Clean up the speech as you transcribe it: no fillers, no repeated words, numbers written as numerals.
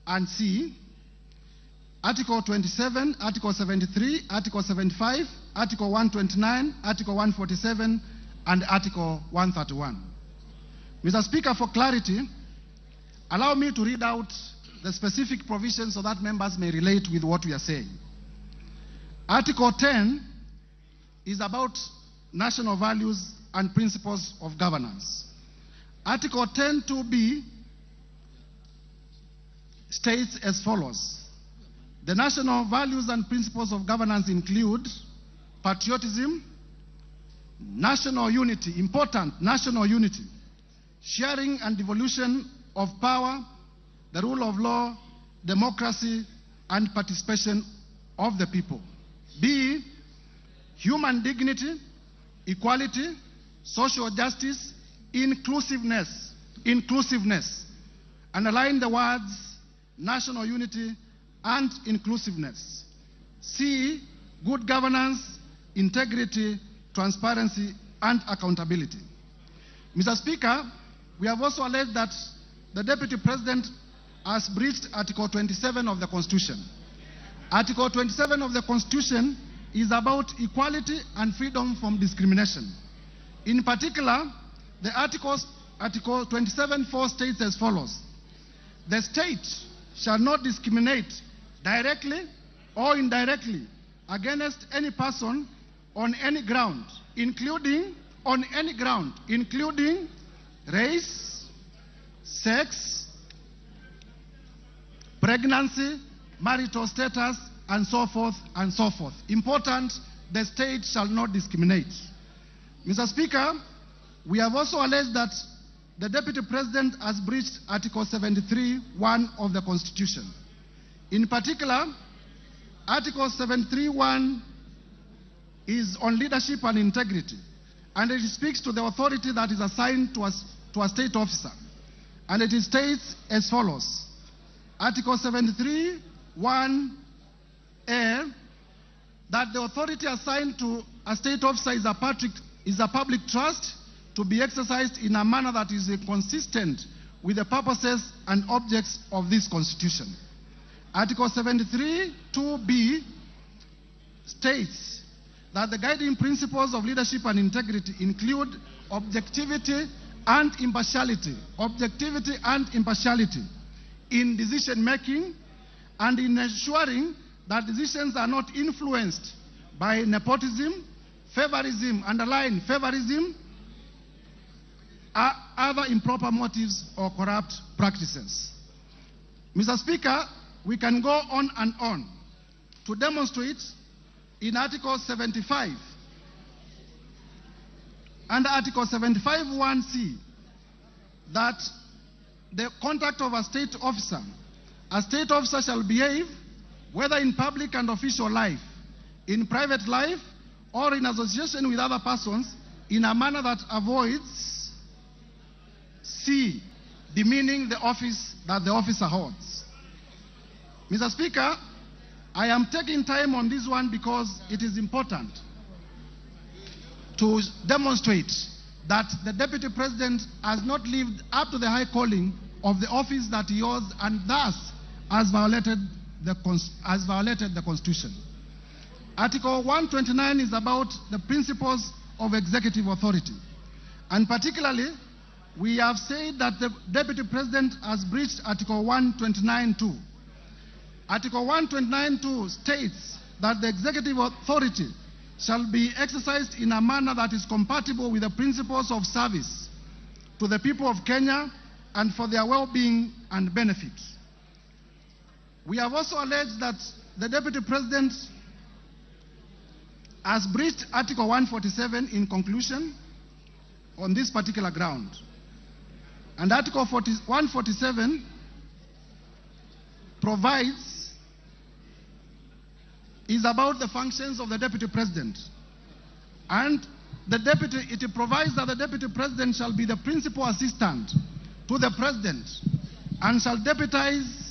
and C, Article 27, Article 73, Article 75, Article 129, Article 147, and Article 131. Mr. Speaker, for clarity, allow me to read out the specific provisions so that members may relate with what we are saying. Article 10 is about national values and principles of governance. Article 10(2)(b) states as follows: the national values and principles of governance include patriotism, national unity, important national unity, sharing and devolution of power, the rule of law, democracy, and participation of the people. B, human dignity, equality, social justice, inclusiveness. Underline the words national unity and inclusiveness. C, good governance, integrity, transparency, and accountability. Mr. Speaker, we have also alleged that the Deputy President has breached Article 27 of the Constitution. Article 27 of the Constitution is about equality and freedom from discrimination. In particular, the Article 27(4) states as follows: the state shall not discriminate directly or indirectly against any person on any ground, including race, sex, pregnancy, marital status, and so forth and so forth. Important, the state shall not discriminate. Mr. Speaker, we have also alleged that the Deputy President has breached Article 73(1) of the Constitution. In particular, Article 73(1) is on leadership and integrity, and it speaks to the authority that is assigned to a state officer. And it states as follows: Article 73(1)(a), that the authority assigned to a state officer is a public trust to be exercised in a manner that is consistent with the purposes and objects of this Constitution. Article 73(2)(b) states that the guiding principles of leadership and integrity include objectivity and impartiality in decision making, and in ensuring that decisions are not influenced by nepotism, favorism, underline favorism, other improper motives or corrupt practices. Mr. Speaker, we can go on and on to demonstrate in Article 75, under Article 75(1)(c), that the conduct of a state officer shall behave, whether in public and official life, in private life, or in association with other persons, in a manner that avoids C, demeaning the office that the officer holds. Mr. Speaker, I am taking time on this one because it is important to demonstrate that the Deputy President has not lived up to the high calling of the office that he holds, and thus has violated the Constitution. Article 129 is about the principles of executive authority, and particularly we have said that the Deputy President has breached Article 129(2). Article 129(2) states that the executive authority shall be exercised in a manner that is compatible with the principles of service to the people of Kenya and for their well-being and benefit. We have also alleged that the Deputy President has breached Article 147 in conclusion on this particular ground. And Article 147 is about the functions of the Deputy President. And it provides that the Deputy President shall be the principal assistant to the President and shall deputize